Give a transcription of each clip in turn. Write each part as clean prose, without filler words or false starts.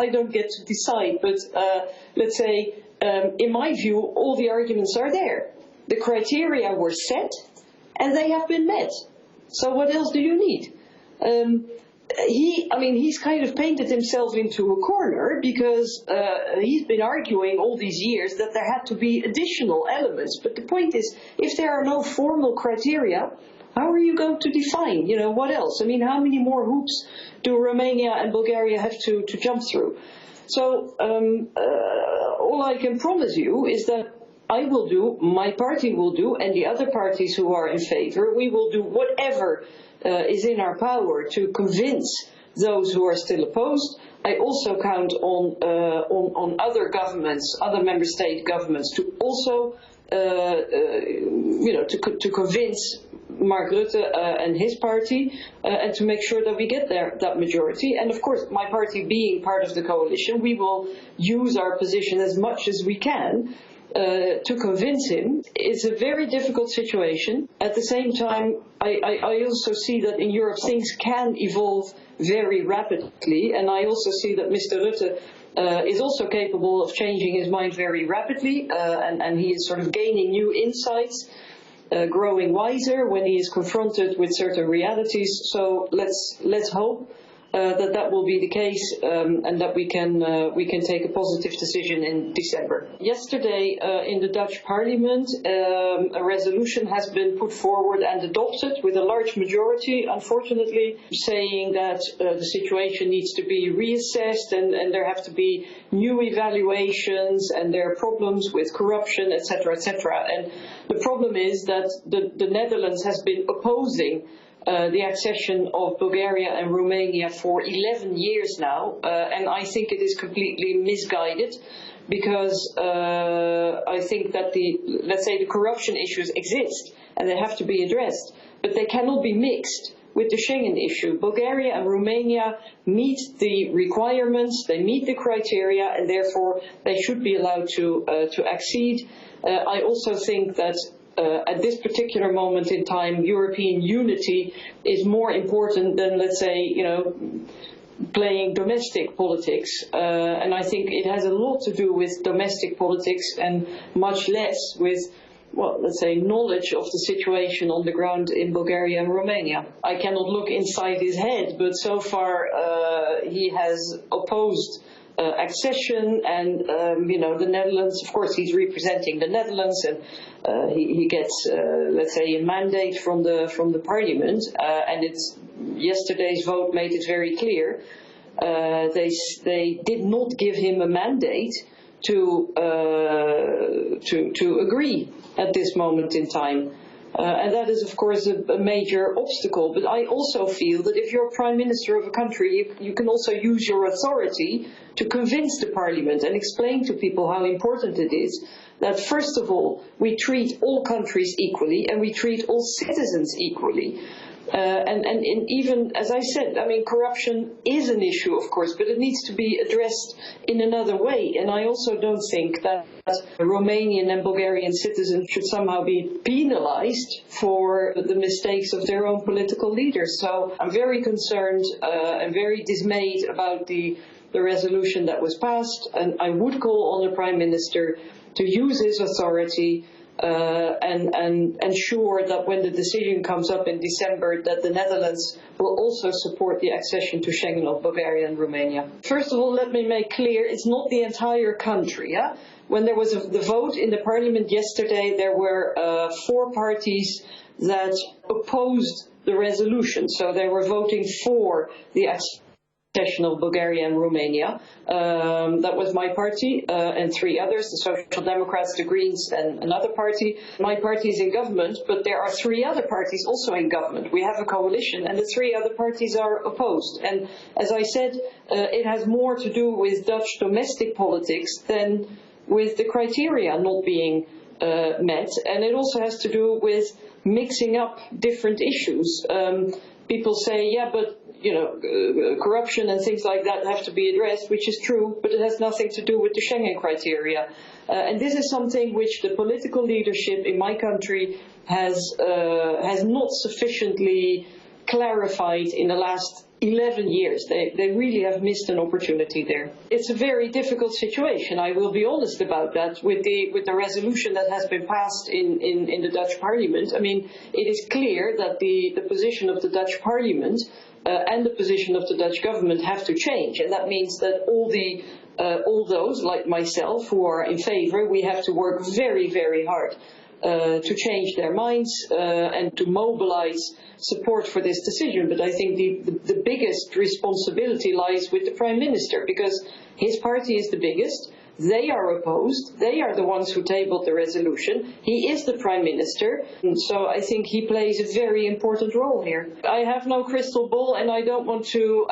I don't get to decide, but let's say, in my view, all the arguments are there. The criteria were set, and they have been met. So what else do you need? He's kind of painted himself into a corner because he's been arguing all these years that there had to be additional elements. But the point is, if there are no formal criteria, how are you going to define, what else? I mean, how many more hoops do Romania and Bulgaria have to jump through? So all I can promise you is that I will do, my party will do, and the other parties who are in favor, we will do whatever is in our power to convince those who are still opposed. I also count on other governments, other member state governments, to also, to convince Mark Rutte and his party, and to make sure that we get that majority. And of course, my party being part of the coalition, we will use our position as much as we can to convince him. It's a very difficult situation. At the same time, I also see that in Europe things can evolve very rapidly, and I also see that Mr. Rutte is also capable of changing his mind very rapidly, and he is sort of gaining new insights, growing wiser when he is confronted with certain realities. So let's hope that will be the case, and that we can take a positive decision in December. Yesterday, in the Dutch Parliament, a resolution has been put forward and adopted with a large majority, unfortunately, saying that the situation needs to be reassessed, and there have to be new evaluations, and there are problems with corruption, etc., etc. And the problem is that the Netherlands has been opposing the accession of Bulgaria and Romania for 11 years now, and I think it is completely misguided, because I think that let's say the corruption issues exist and they have to be addressed, but they cannot be mixed with the Schengen issue. Bulgaria and Romania meet the requirements, they meet the criteria, and therefore they should be allowed to accede. I also think that at this particular moment in time, European unity is more important than, let's say, playing domestic politics. And I think it has a lot to do with domestic politics and much less with, well, let's say, knowledge of the situation on the ground in Bulgaria and Romania. I cannot look inside his head, but so far he has opposed accession, and the Netherlands, of course, he's representing the Netherlands, and he gets, let's say, a mandate from the Parliament, and yesterday's vote made it very clear. They did not give him a mandate to agree at this moment in time. And that is, of course, a major obstacle. But I also feel that if you're Prime Minister of a country, you can also use your authority to convince the Parliament and explain to people how important it is that, first of all, we treat all countries equally and we treat all citizens equally. And even, as I said, I mean, corruption is an issue, of course, but it needs to be addressed in another way. And I also don't think that Romanian and Bulgarian citizens should somehow be penalized for the mistakes of their own political leaders. So I'm very concerned and very dismayed about the resolution that was passed. And I would call on the Prime Minister to use his authority and ensure that when the decision comes up in December, that the Netherlands will also support the accession to Schengen of Bulgaria and Romania. First of all, let me make clear, it's not the entire country. Yeah? When there was the vote in the Parliament yesterday, there were 4 parties that opposed the resolution. So they were voting for the accession of Bulgaria and Romania. That was my party and 3 others, the Social Democrats, the Greens, and another party. My party is in government, but there are 3 other parties also in government. We have a coalition, and the 3 other parties are opposed. And as I said, it has more to do with Dutch domestic politics than with the criteria not being met. And it also has to do with mixing up different issues. People say, yeah, but corruption and things like that have to be addressed, which is true, but it has nothing to do with the Schengen criteria. And this is something which the political leadership in my country has not sufficiently clarified in the last 11 years. They really have missed an opportunity there. It's a very difficult situation. I will be honest about that with the resolution that has been passed in the Dutch Parliament. I mean, it is clear that the position of the Dutch Parliament and the position of the Dutch government have to change, and that means that all those like myself who are in favour, we have to work very, very hard to change their minds and to mobilize support for this decision. But I think the biggest responsibility lies with the Prime Minister, because his party is the biggest. They are opposed. They are the ones who tabled the resolution. He is the Prime Minister, and so I think he plays a very important role here. I have no crystal ball, and I don't want to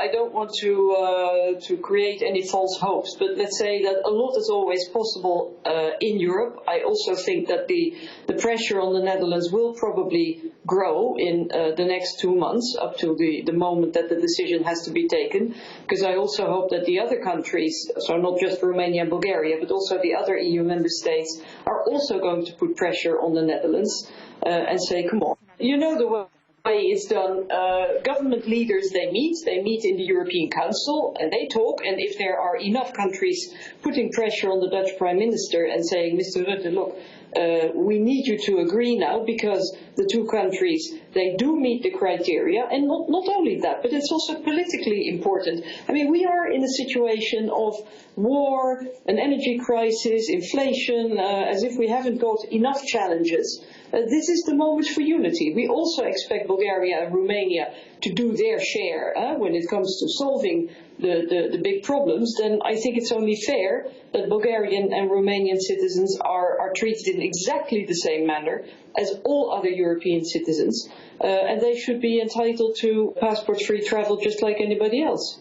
create any false hopes. But let's say that a lot is always possible in Europe. I also think that the pressure on the Netherlands will probably grow in the next 2 months up to the moment that the decision has to be taken, because I also hope that the other countries, so not just Romania and Bulgaria, but also the other EU member states, are also going to put pressure on the Netherlands and say, come on. You know the way it's done. Government leaders, they meet in the European Council and they talk, and if there are enough countries putting pressure on the Dutch Prime Minister and saying, Mr. Rutte, look, we need you to agree now, because the two countries, they do meet the criteria, and not only that, but it's also politically important. I mean, we are in a situation of war, an energy crisis, inflation, as if we haven't got enough challenges. This is the moment for unity. We also expect Bulgaria and Romania to do their share when it comes to solving the big problems. Then I think it's only fair that Bulgarian and Romanian citizens are treated in exactly the same manner as all other European citizens, and they should be entitled to passport-free travel just like anybody else.